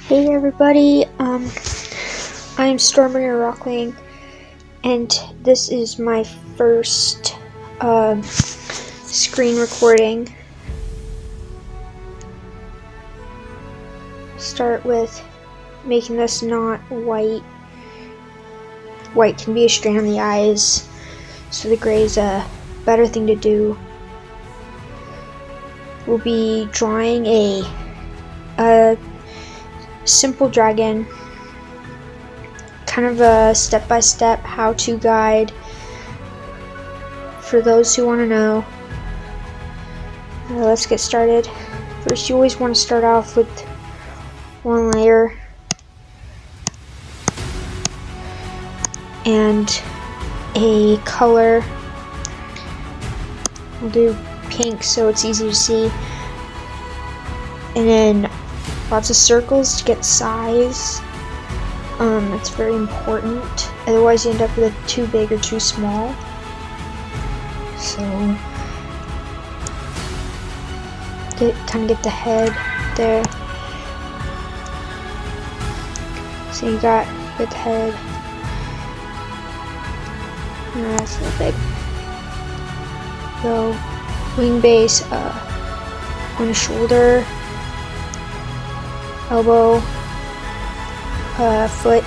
Hey everybody, I'm Strawberry Rockling, and this is my first screen recording. Start with making this not white. White can be a strain on the eyes, so the gray is a better thing to do. We'll be drawing a simple dragon, kind of a step-by-step how-to guide for those who want to know. Let's get started. First, you always want to start off with one layer and a color. We'll do pink so it's easy to see, and then lots of circles to get size. It's very important, otherwise you end up with too big or too small. So kind of get the head there. So you got the head. No, that's a little big. So wing base on the shoulder, elbow, foot,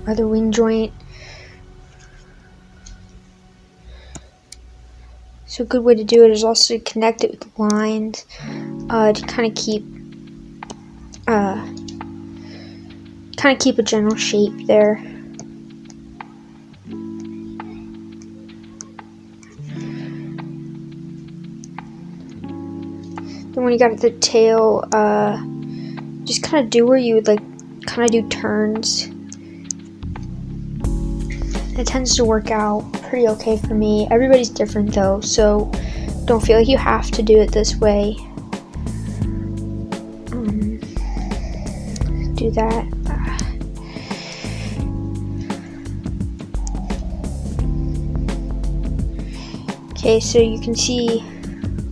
other wing joint. So a good way to do it is also to connect it with lines to kind of keep a general shape there. Then when you got the tail, just kind of do where you would kind of do turns. It tends to work out pretty okay for me. Everybody's different though, so don't feel like you have to do it this way. Do that. Okay, so you can see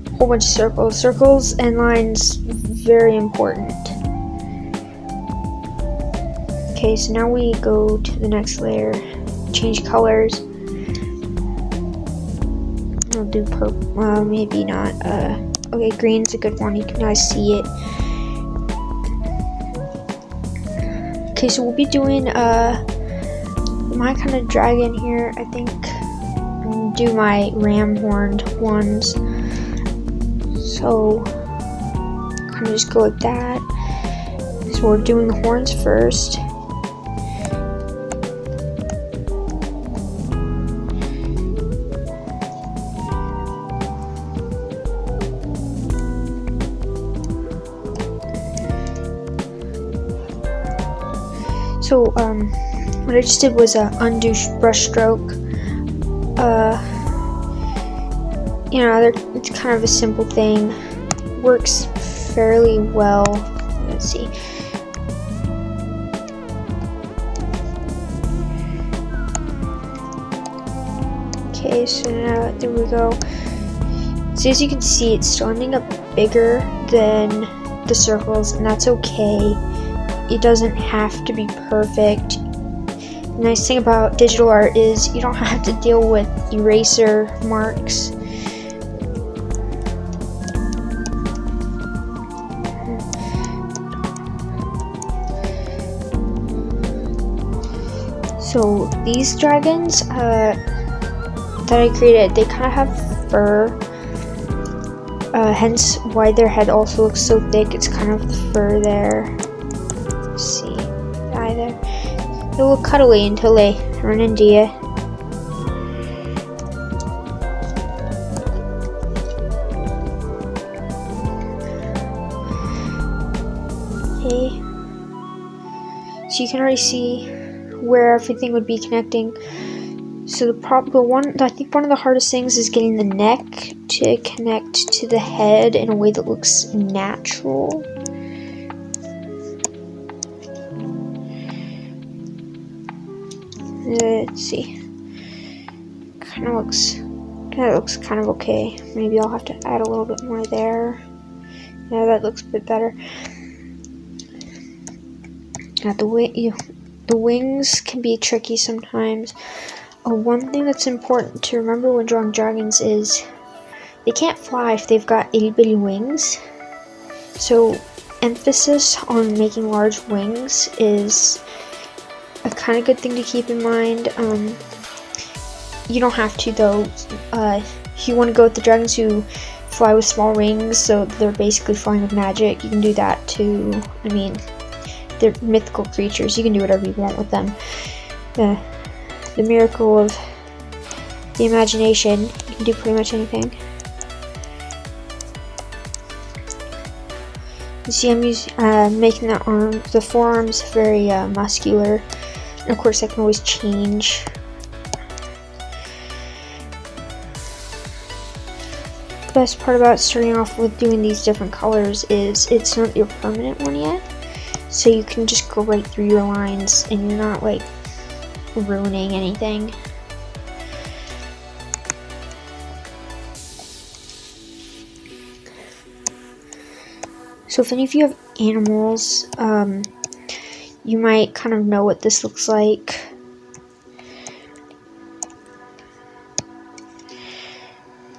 a whole bunch of circles. Circles and lines, very important. Okay, so now we go to the next layer. Change colors. I'll do purple, maybe not. Okay, green's a good one, you can now see it. Okay, so we'll be doing my kind of dragon here, I think. Do my ram horned ones. So kind of just go like that. So we're doing the horns first. So what I just did was a undo brush stroke. It's kind of a simple thing. Works fairly well. Let's see. Okay, so now there we go. So as you can see, it's still ending up bigger than the circles, and that's okay. It doesn't have to be perfect. The nice thing about digital art is you don't have to deal with eraser marks. So these dragons that I created, they kind of have fur, hence why their head also looks so thick. It's kind of the fur there. Let's see, the eye there. They will cut away until they run into you. Okay, so you can already see where everything would be connecting. So I think one of the hardest things is getting the neck to connect to the head in a way that looks natural. Let's see. Kind of looks kind of okay. Maybe I'll have to add a little bit more there. Yeah, that looks a bit better. Now the wings can be tricky sometimes. One thing that's important to remember when drawing dragons is they can't fly if they've got itty bitty wings. So emphasis on making large wings is a kind of good thing to keep in mind. You don't have to though. If you want to go with the dragons who fly with small wings, so they're basically flying with magic, you can do that too. I mean, they're mythical creatures. You can do whatever you want with them. The miracle of the imagination. You can do pretty much anything. You see, I'm making the forearms very muscular. And of course, I can always change. The best part about starting off with doing these different colors is it's not your permanent one yet. So you can just go right through your lines and you're not like ruining anything. So if any of you have animals, you might kind of know what this looks like.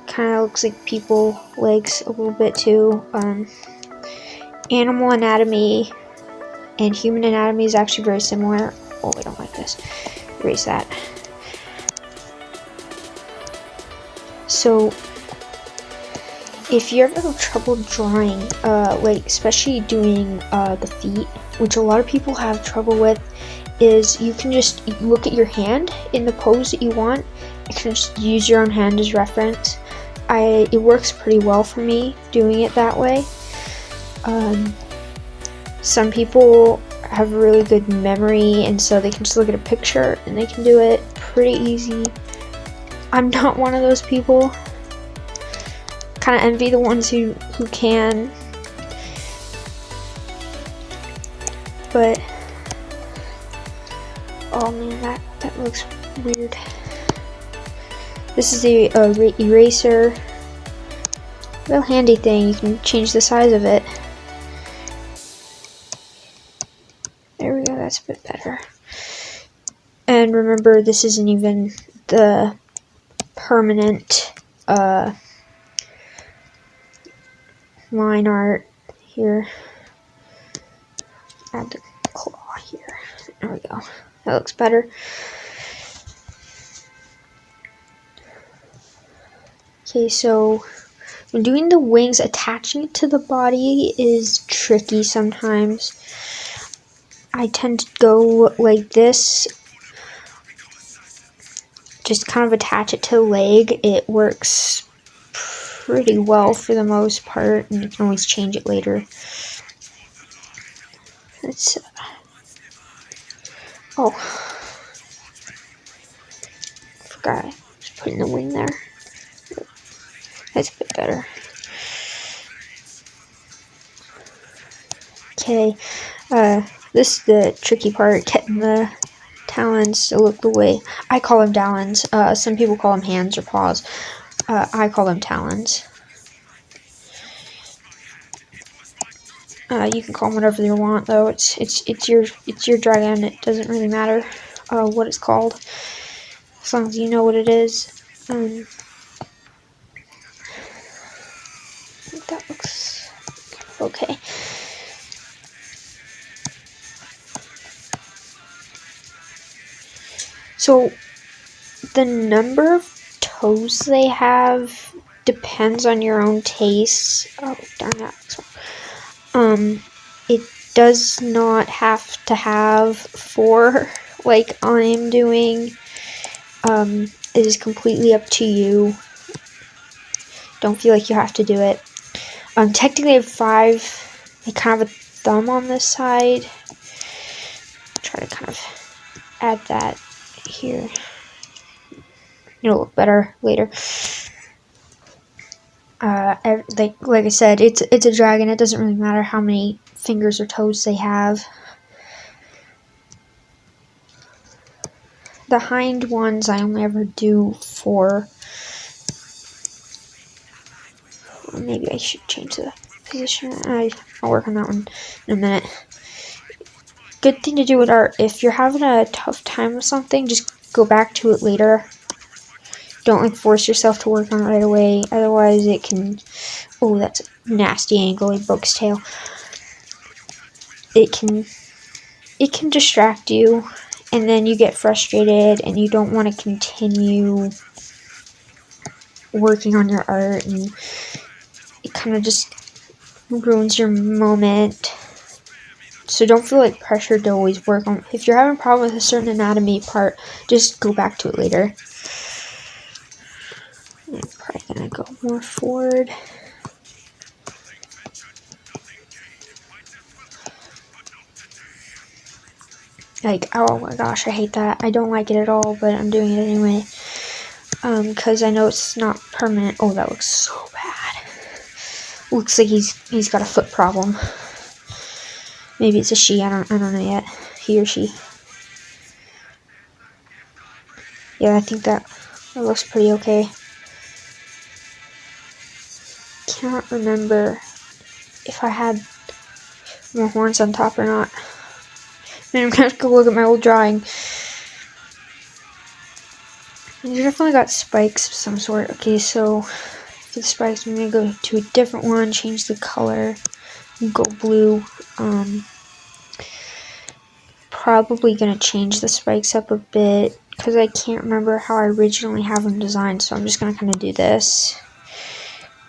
Kind of looks like people legs a little bit too. Animal anatomy and human anatomy is actually very similar. Oh, I don't like this. Erase that. So if you ever have trouble drawing, like especially doing the feet, which a lot of people have trouble with, is you can just look at your hand in the pose that you want. You can just use your own hand as reference. It works pretty well for me doing it that way. Some people have really good memory, and so they can just look at a picture and they can do it pretty easy. I'm not one of those people. Kind of envy the ones who can. But oh man, that looks weird. This is the eraser. Real handy thing. You can change the size of it. There we go. That's a bit better. And remember, this isn't even the permanent line art here. Add the claw here. There we go. That looks better. Okay, so when doing the wings, attaching it to the body is tricky sometimes. I tend to go like this. Just kind of attach it to the leg. It works pretty well for the most part, and you can always change it later. Let's oh, forgot I was putting the wing there. That's a bit better. Okay, this is the tricky part, getting the talons to look the way I call them talons. Some people call them hands or paws. I call them talons. You can call them whatever you want, though. It's your dragon. It doesn't really matter what it's called, as long as you know what it is. I think that looks okay. So the number of toes they have depends on your own taste. Oh darn that! It does not have to have 4 like I'm doing. It is completely up to you. Don't feel like you have to do it. Technically I have 5. I kind of have a thumb on this side. Try to kind of add that here. It'll look better later. Like I said, it's a dragon. It doesn't really matter how many fingers or toes they have. The hind ones I only ever do 4. Or maybe I should change the position. I'll work on that one in a minute. Good thing to do with art, if you're having a tough time with something, just go back to it later. Don't like force yourself to work on it right away, otherwise it can, oh, that's a nasty angle, it broke his tail. It can distract you, and then you get frustrated and you don't want to continue working on your art, and it kind of just ruins your moment. So don't feel like pressured to always work on. If you're having a problem with a certain anatomy part, just go back to it later. I'm probably gonna go more forward. Like, oh my gosh, I hate that. I don't like it at all, but I'm doing it anyway. Because I know it's not permanent. Oh, that looks so bad. Looks like he's got a foot problem. Maybe it's a she. I don't know yet. He or she. Yeah, I think that looks pretty okay. Can't remember if I had more horns on top or not. I'm gonna have to go look at my old drawing. He's definitely got spikes of some sort. Okay, so for the spikes, I'm gonna go to a different one, change the color, go blue. Probably gonna change the spikes up a bit because I can't remember how I originally have them designed, so I'm just gonna kind of do this.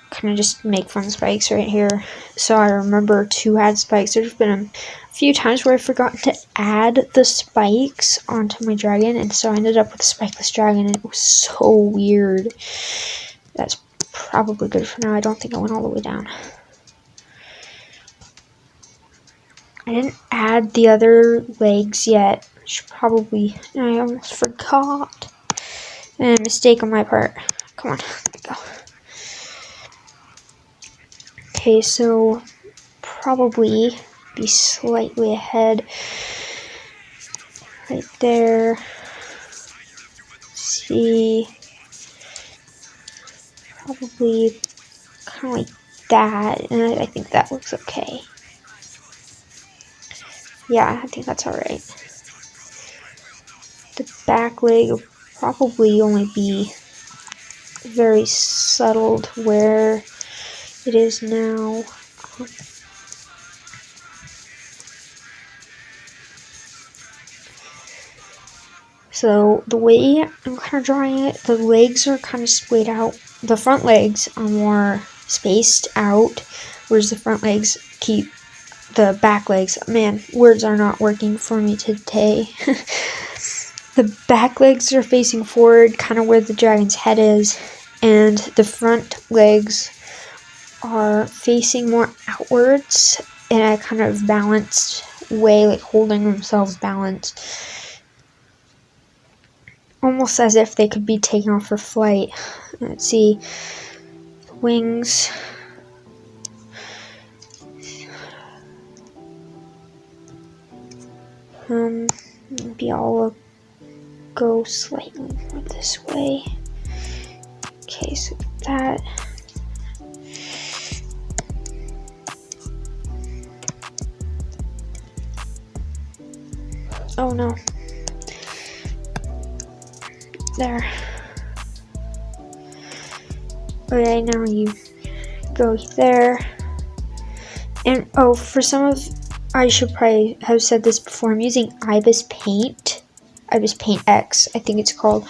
Kind of just make fun spikes right here. So I remember to add spikes. There's been a few times where I forgot to add the spikes onto my dragon, and so I ended up with a spikeless dragon, and it was so weird. That's probably good for now. I don't think I went all the way down. I didn't add the other legs yet. I almost forgot. And mistake on my part. Come on, there we go. Okay, so probably be slightly ahead right there. See, probably kind of like that, and I think that looks okay. Yeah, I think that's alright. The back leg will probably only be very subtle to where it is now. So the way I'm kind of drawing it, the legs are kind of splayed out. The front legs are more spaced out, whereas the front legs keep the back legs. Man, words are not working for me today. The back legs are facing forward, kind of where the dragon's head is, and the front legs are facing more outwards in a kind of balanced way, like holding themselves balanced. Almost as if they could be taken off for flight. Let's see. Wings. Maybe I'll go slightly more this way. Okay, so that. Oh no. There. Okay, now you go there. And oh, for some of, I should probably have said this before, I'm using Ibis Paint. Ibis Paint X, I think it's called.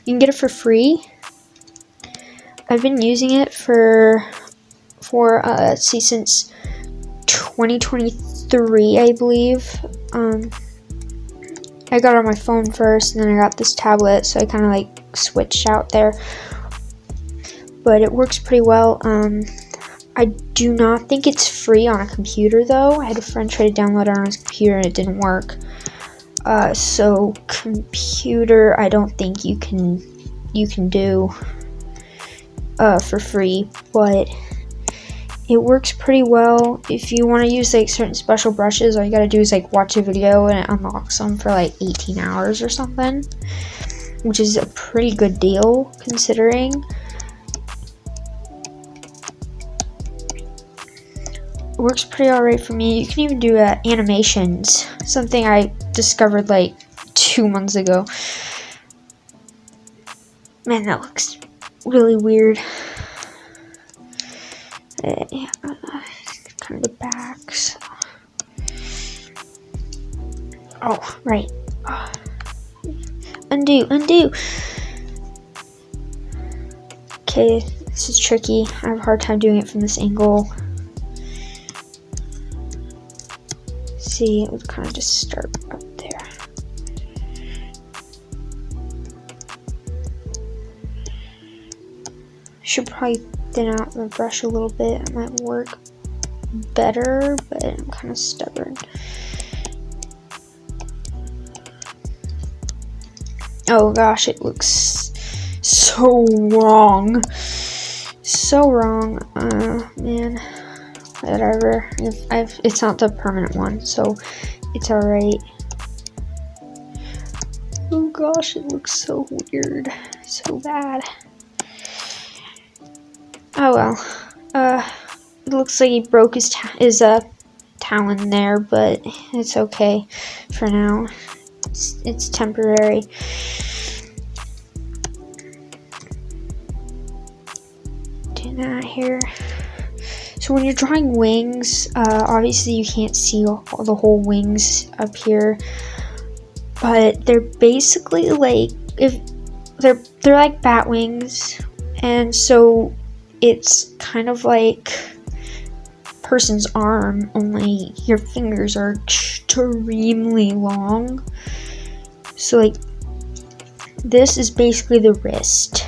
You can get it for free. I've been using it for let's see, since 2023, I believe. I got it on my phone first, and then I got this tablet, so I kind of like switched out there. But it works pretty well. I do not think it's free on a computer though. I had a friend try to download it on his computer and it didn't work. So computer, I don't think you can do for free, but it works pretty well. If you want to use like certain special brushes, all you gotta do is like watch a video and it unlocks them for like 18 hours or something, which is a pretty good deal considering. works pretty alright for me. You can even do animations, something I discovered like 2 months ago. Man, that looks really weird. Yeah, kind of the backs. Oh, right. Undo. Okay, this is tricky. I have a hard time doing it from this angle. See, it would kind of just start up there. Should probably thin out the brush a little bit. It might work better, but I'm kind of stubborn. Oh gosh, it looks so wrong. So wrong. Man. Whatever. It's not the permanent one, so it's alright. Oh gosh, it looks so weird. So bad. Oh well. It looks like he broke his talon there, but it's okay for now. It's temporary. Do that here. So when you're drawing wings, obviously you can't see all the whole wings up here, but they're basically like they're like bat wings, and so it's kind of like person's arm, only your fingers are extremely long. So like this is basically the wrist,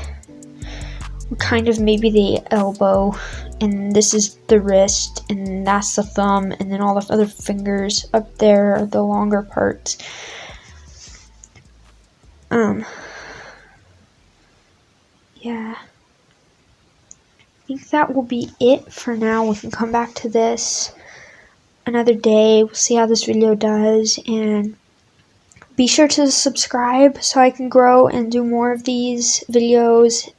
kind of maybe the elbow, and this is the wrist, and that's the thumb, and then all the other fingers up there are the longer parts. Yeah, I think that will be it for now. We can come back to this another day. We'll see how this video does, and be sure to subscribe so I can grow and do more of these videos.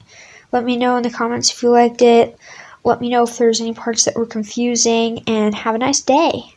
Let me know in the comments if you liked it. Let me know if there's any parts that were confusing, and have a nice day.